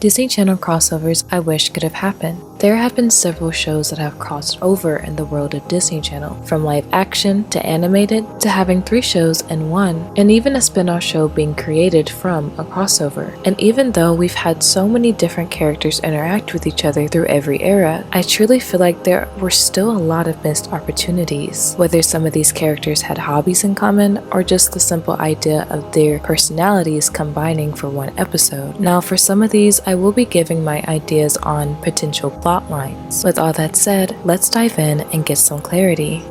Disney Channel crossovers I wish could have happened. There have been several shows that have crossed over in the world of Disney Channel, from live action to animated to having 3 shows in one, and even a spin-off show being created from a crossover. And even though we've had so many different characters interact with each other through every era, I truly feel like there were still a lot of missed opportunities, whether some of these characters had hobbies in common or just the simple idea of their personalities combining for one episode. Now for some of these, I will be giving my ideas on potential plot lines. With all that said, let's dive in and get some clarity.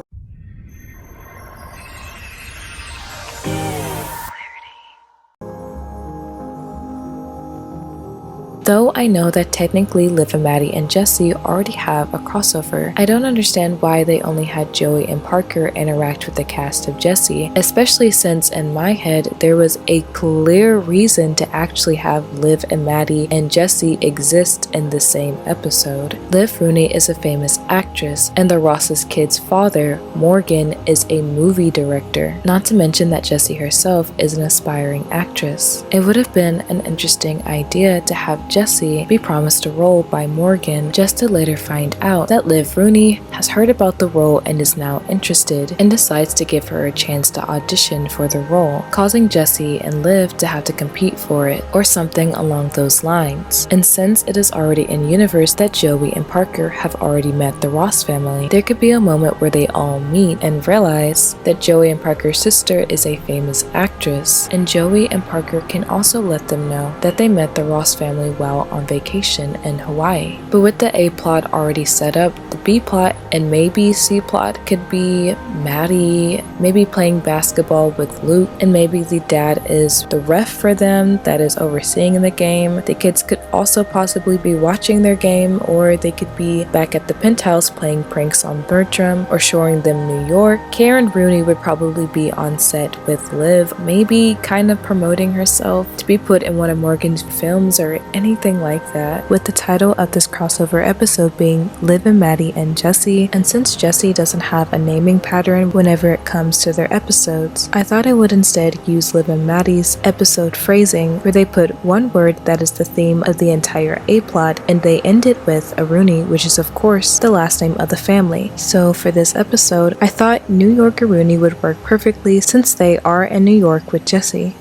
Though I know that technically Liv and Maddie and Jesse already have a crossover, I don't understand why they only had Joey and Parker interact with the cast of Jesse, especially since in my head there was a clear reason to actually have Liv and Maddie and Jesse exist in the same episode. Liv Rooney is a famous actress, and the Ross's kid's father, Morgan, is a movie director, not to mention that Jesse herself is an aspiring actress. It would have been an interesting idea to have Jesse be promised a role by Morgan, just to later find out that Liv Rooney has heard about the role and is now interested, and decides to give her a chance to audition for the role, causing Jesse and Liv to have to compete for it, or something along those lines. And since it is already in universe that Joey and Parker have already met the Ross family, there could be a moment where they all meet and realize that Joey and Parker's sister is a famous actress, and Joey and Parker can also let them know that they met the Ross family while on vacation in Hawaii. But with the A plot already set up, the B plot and maybe C plot could be Maddie maybe playing basketball with Luke, and maybe the dad is the ref for them that is overseeing the game. The kids could also possibly be watching their game, or they could be back at the penthouse playing pranks on Bertram or showing them New York. Karen Rooney would probably be on set with Liv, maybe kind of promoting herself to be put in one of Morgan's films or anything like that, with the title of this crossover episode being Liv and Maddie and Jesse. And since Jesse doesn't have a naming pattern whenever it comes to their episodes, I thought I would instead use Liv and Maddie's episode phrasing, where they put one word that is the theme of the entire A plot, and they end it with a Rooney, which is of course the last name of the family. So for this episode, I thought New York-A-Rooney would work perfectly since they are in New York with Jesse.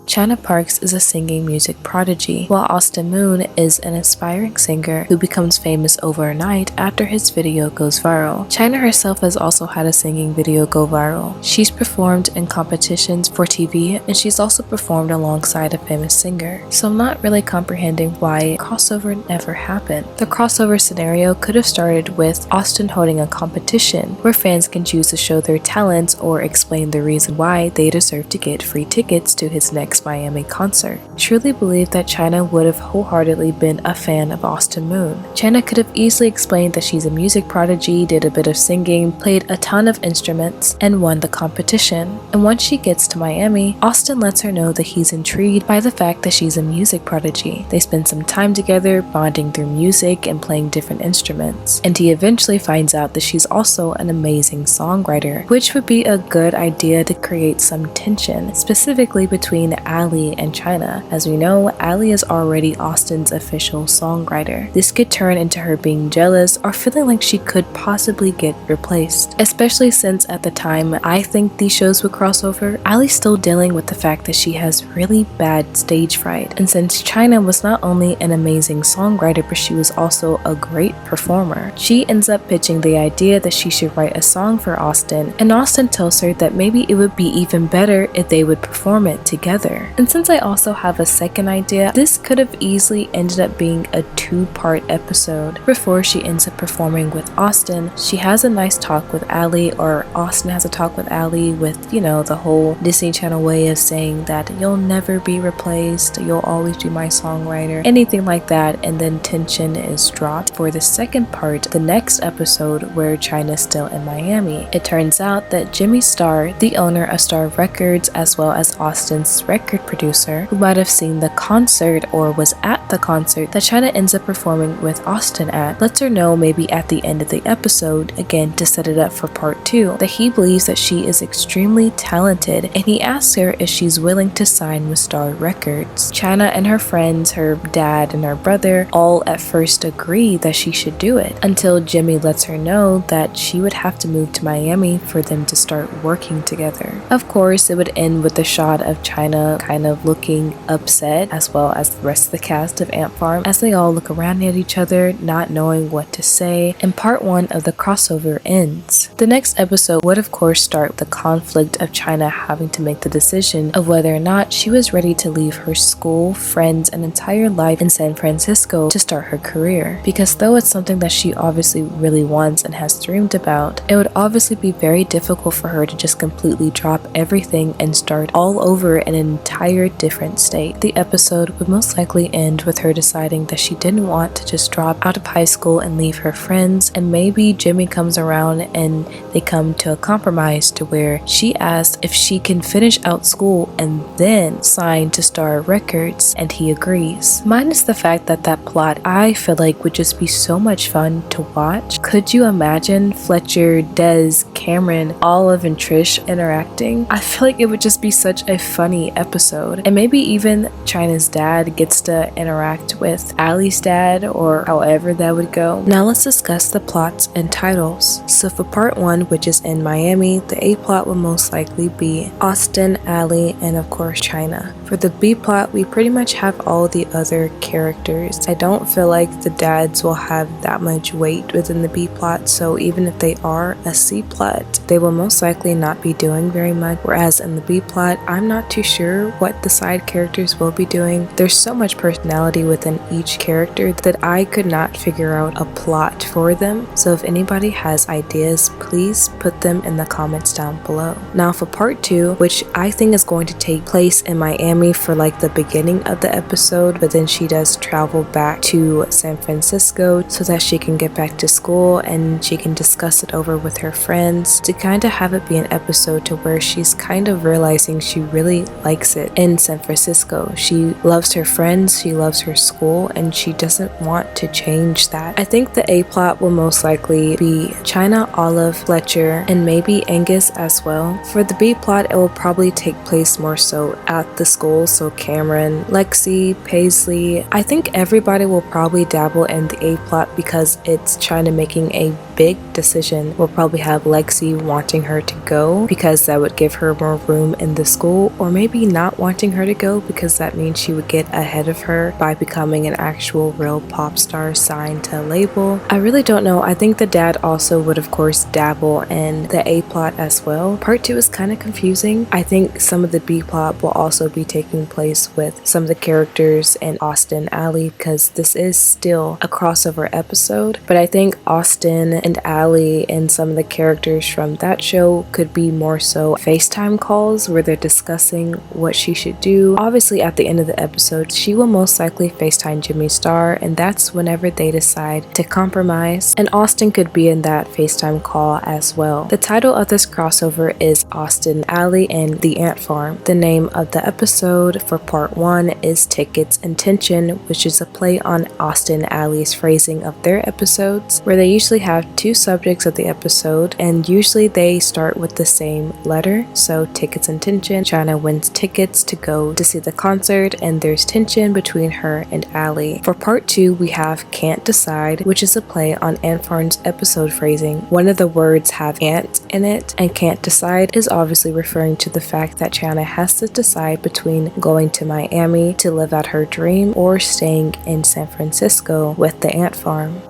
China Parks is a singing music prodigy, while Austin Moon is an aspiring singer who becomes famous overnight after his video goes viral. China herself has also had a singing video go viral. She's performed in competitions for TV, and she's also performed alongside a famous singer. So I'm not really comprehending why crossover never happened. The crossover scenario could have started with Austin holding a competition where fans can choose to show their talents or explain the reason why they deserve to get free tickets to his next Miami concert. Truly believe that China would have wholeheartedly been a fan of Austin Moon. China could have easily explained that she's a music prodigy, did a bit of singing, played a ton of instruments, and won the competition. And once she gets to Miami, Austin lets her know that he's intrigued by the fact that she's a music prodigy. They spend some time together, bonding through music and playing different instruments. And he eventually finds out that she's also an amazing songwriter, which would be a good idea to create some tension, specifically between Ali and China. As we know, Ali is already Austin's official songwriter. This could turn into her being jealous or feeling like she could possibly get replaced, especially since at the time I think these shows would cross over, Ali's still dealing with the fact that she has really bad stage fright. And since China was not only an amazing songwriter, but she was also a great performer, she ends up pitching the idea that she should write a song for Austin, and Austin tells her that maybe it would be even better if they would perform it together. And since I also have a second idea, this could have easily ended up being a 2-part episode. Before she ends up performing with Austin, she has a nice talk with Ali, or Austin has a talk with Ali with, you know, the whole Disney Channel way of saying that you'll never be replaced, you'll always be my songwriter, anything like that, and then tension is dropped. For the second part, the next episode where China's still in Miami, it turns out that Jimmy Star, the owner of Star Records as well as Austin's record record producer who might have seen the concert or was at the concert that China ends up performing with Austin at, lets her know maybe at the end of the episode, again to set it up for part 2, that he believes that she is extremely talented, and he asks her if she's willing to sign with Star Records. China and her friends, her dad and her brother, all at first agree that she should do it, until Jimmy lets her know that she would have to move to Miami for them to start working together. Of course, it would end with the shot of China kind of looking upset, as well as the rest of the cast of Ant Farm, as they all look around at each other, not knowing what to say, and part 1 of the crossover ends. The next episode would of course start with the conflict of China having to make the decision of whether or not she was ready to leave her school, friends, and entire life in San Francisco to start her career. Because though it's something that she obviously really wants and has dreamed about, it would obviously be very difficult for her to just completely drop everything and start all over in an entire different state. The episode would most likely end with her deciding that she didn't want to just drop out of high school and leave her friends, and maybe Jimmy comes around and they come to a compromise to where she asks if she can finish out school and then sign to Star Records, and he agrees. Minus the fact that that plot I feel like would just be so much fun to watch. Could you imagine Fletcher, Des, Cameron, Olive, and Trish interacting? I feel like it would just be such a funny episode. And maybe even China's dad gets to interact with Allie's dad, or however that would go. Now let's discuss the plots and titles. So for part 1, which is in Miami, the A plot will most likely be Austin, Allie, and of course China. For the B plot, we pretty much have all the other characters. I don't feel like the dads will have that much weight within the B plot, so even if they are a C plot, they will most likely not be doing very much. Whereas in the B plot, I'm not too sure what the side characters will be doing. There's so much personality within each character that I could not figure out a plot for them. So if anybody has ideas, please put them in the comments down below. Now for part 2, which I think is going to take place in Miami for like the beginning of the episode, but then she does travel back to San Francisco so that she can get back to school and she can discuss it over with her friends, to kind of have it be an episode to where she's kind of realizing she really likes it in San Francisco. She loves her friends, she loves her school, and she doesn't want to change that. I think the A plot will most likely be China, Olive, Fletcher, and maybe Angus as well. For the B plot, it will probably take place more so at the school, so Cameron, Lexi, Paisley. I think everybody will probably dabble in the A plot because it's China making a big decision. We'll probably have Lexi wanting her to go because that would give her more room in the school, or maybe not wanting her to go because that means she would get ahead of her by becoming an actual real pop star signed to a label. I really don't know. I think the dad also would of course dabble in the A plot as well. Part 2 is kind of confusing. I think some of the B plot will also be taking place with some of the characters in Austin, Allie, because this is still a crossover episode, but I think Austin and Allie and some of the characters from that show could be more so FaceTime calls where they're discussing what she should do. Obviously at the end of the episode, she will most likely FaceTime Jimmy Star, and that's whenever they decide to compromise, and Austin could be in that FaceTime call as well. The title of this crossover is Austin, Allie, and the Ant Farm. The name of the episode for part 1 is Tickets and Tension, which is a play on Austin, Allie's phrasing of their episodes, where they usually have 2 subjects of the episode, and usually they start with the same letter. So Tickets and Tension, China wins tickets to go to see the concert, and there's tension between her and Allie. For part 2, we have Can't Decide, which is a play on Ant Farm's episode phrasing. One of the words have ant in it, and Can't Decide is obviously referring to the fact that China has to decide between going to Miami to live out her dream or staying in San Francisco with the Ant Farm.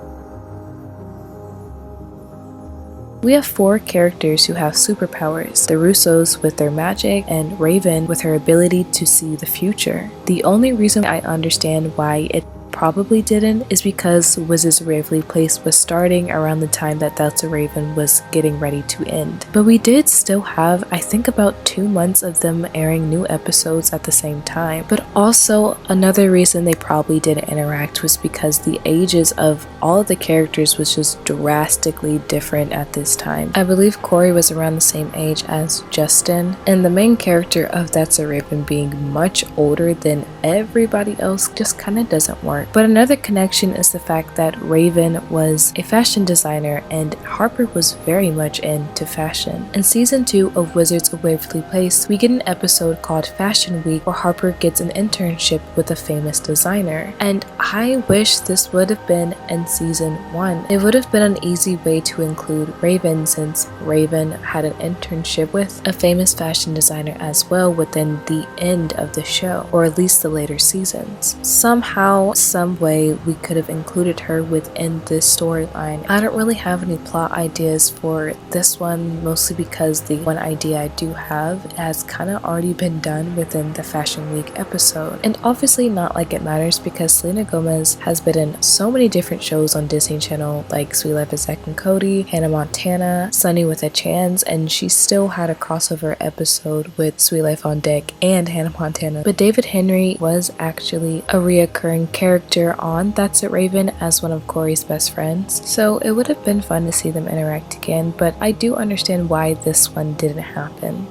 We have 4 characters who have superpowers: the Russos with their magic, and Raven with her ability to see the future. The only reason I understand why it probably didn't is because Wizards of Waverly Place was starting around the time that Delta Raven was getting ready to end. But we did still have, I think, about 2 months of them airing new episodes at the same time. But also, another reason they probably didn't interact was because the ages of all of the characters was just drastically different at this time. I believe Corey was around the same age as Justin, and the main character of That's a Raven being much older than everybody else just kind of doesn't work. But another connection is the fact that Raven was a fashion designer and Harper was very much into fashion. In season 2 of Wizards of Waverly Place, we get an episode called Fashion Week where Harper gets an internship with a famous designer. And I wish this would have been in season 1. It would have been an easy way to include Raven since Raven had an internship with a famous fashion designer as well within the end of the show, or at least the later seasons. Somehow, some way, we could have included her within this storyline. I don't really have any plot ideas for this one, mostly because the one idea I do have has kind of already been done within the Fashion Week episode. And obviously not like it matters because Selena Gomez has been in so many different shows on Disney Channel like Sweet Life of Zack and Cody, Hannah Montana, Sunny with a Chance, and she still had a crossover episode with Sweet Life on Deck and Hannah Montana. But David Henry was actually a reoccurring character on That's It Raven as one of Corey's best friends, so it would have been fun to see them interact again, but I do understand why this one didn't happen.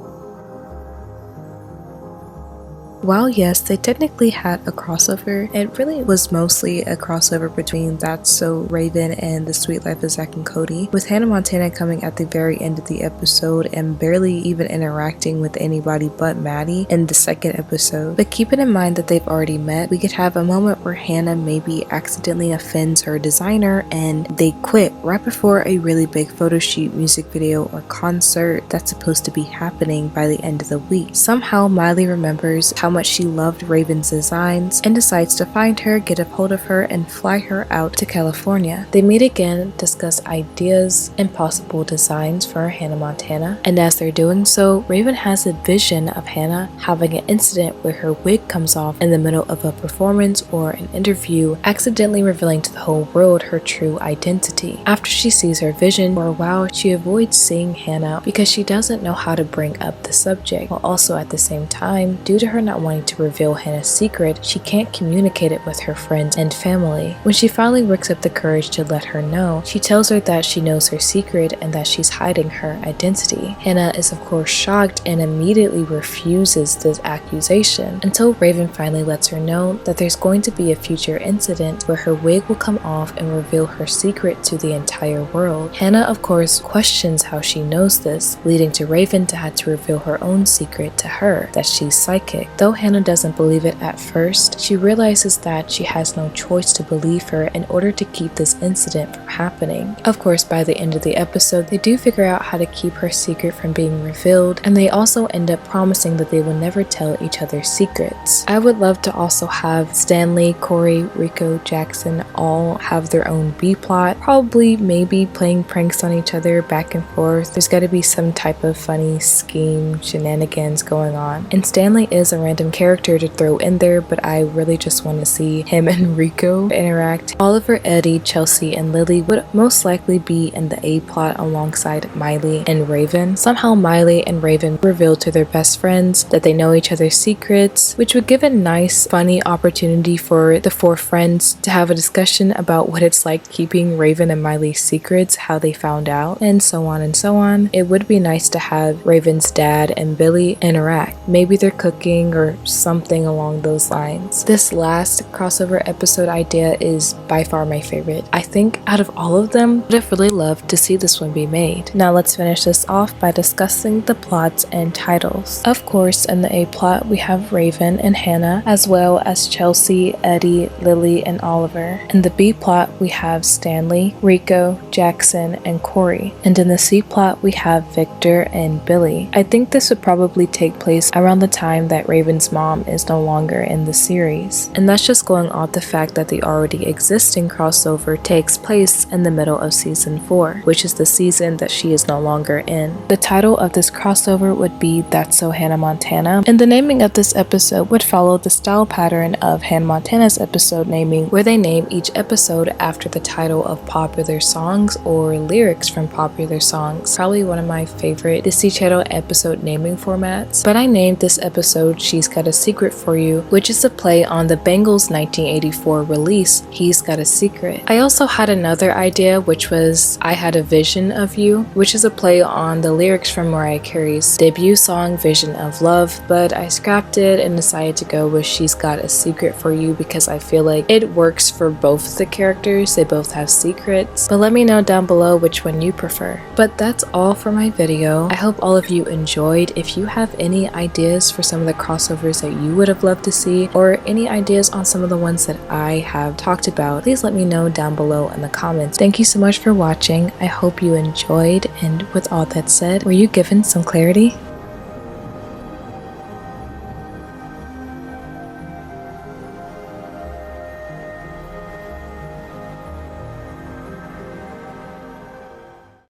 While yes, they technically had a crossover, it really was mostly a crossover between That's So Raven and The Sweet Life of Zack and Cody, with Hannah Montana coming at the very end of the episode and barely even interacting with anybody but Maddie in the second episode. But keeping in mind that they've already met, we could have a moment where Hannah maybe accidentally offends her designer and they quit right before a really big photo shoot, music video, or concert that's supposed to be happening by the end of the week. Somehow Miley remembers how much she loved Raven's designs and decides to find her, get a hold of her, and fly her out to California. They meet again, discuss ideas and possible designs for Hannah Montana, and as they're doing so, Raven has a vision of Hannah having an incident where her wig comes off in the middle of a performance or an interview, accidentally revealing to the whole world her true identity. After she sees her vision, for a while she avoids seeing Hannah because she doesn't know how to bring up the subject, while also at the same time, due to her not wanting to reveal Hannah's secret, she can't communicate it with her friends and family. When she finally works up the courage to let her know, she tells her that she knows her secret and that she's hiding her identity. Hannah is of course shocked and immediately refuses this accusation until Raven finally lets her know that there's going to be a future incident where her wig will come off and reveal her secret to the entire world. Hannah of course questions how she knows this, leading to Raven to have to reveal her own secret to her, that she's psychic. Though Hannah doesn't believe it at first, she realizes that she has no choice to believe her in order to keep this incident from happening. Of course, by the end of the episode, they do figure out how to keep her secret from being revealed, and they also end up promising that they will never tell each other's secrets. I would love to also have Stanley, Corey, Rico, Jackson all have their own B-plot, probably maybe playing pranks on each other back and forth. There's got to be some type of funny scheme, shenanigans going on. And Stanley is a random character to throw in there, but I really just want to see him and Rico interact. Oliver, Eddie, Chelsea, and Lily would most likely be in the A plot alongside Miley and Raven. Somehow Miley and Raven reveal to their best friends that they know each other's secrets, which would give a nice, funny opportunity for the 4 friends to have a discussion about what it's like keeping Raven and Miley's secrets, how they found out, and so on and so on. It would be nice to have Raven's dad and Billy interact. Maybe they're cooking or something along those lines. This last crossover episode idea is by far my favorite. I think out of all of them, I would have really loved to see this one be made. Now let's finish this off by discussing the plots and titles. Of course, in the A plot we have Raven and Hannah, as well as Chelsea, Eddie, Lily, and Oliver. In the B plot we have Stanley, Rico, Jackson, and Corey. And in the C plot we have Victor and Billy. I think this would probably take place around the time that Raven Jason's mom is no longer in the series. And that's just going off the fact that the already existing crossover takes place in the middle of season 4, which is the season that she is no longer in. The title of this crossover would be That's So Hannah Montana, and the naming of this episode would follow the style pattern of Hannah Montana's episode naming, where they name each episode after the title of popular songs or lyrics from popular songs. Probably one of my favorite Disney Channel episode naming formats. But I named this episode She's Got a Secret for You, which is a play on the Bangles' 1984 release He's Got a Secret. I also had another idea, which was I Had a Vision of You, which is a play on the lyrics from Mariah Carey's debut song Vision of Love, but I scrapped it and decided to go with She's Got a Secret for You because I feel like it works for both the characters. They both have secrets, but let me know down below which one you prefer. But that's all for my video. I hope all of you enjoyed. If you have any ideas for some of the crossovers that you would have loved to see, or any ideas on some of the ones that I have talked about, please let me know down below in the comments. Thank you so much for watching. I hope you enjoyed, and with all that said, were you given some clarity?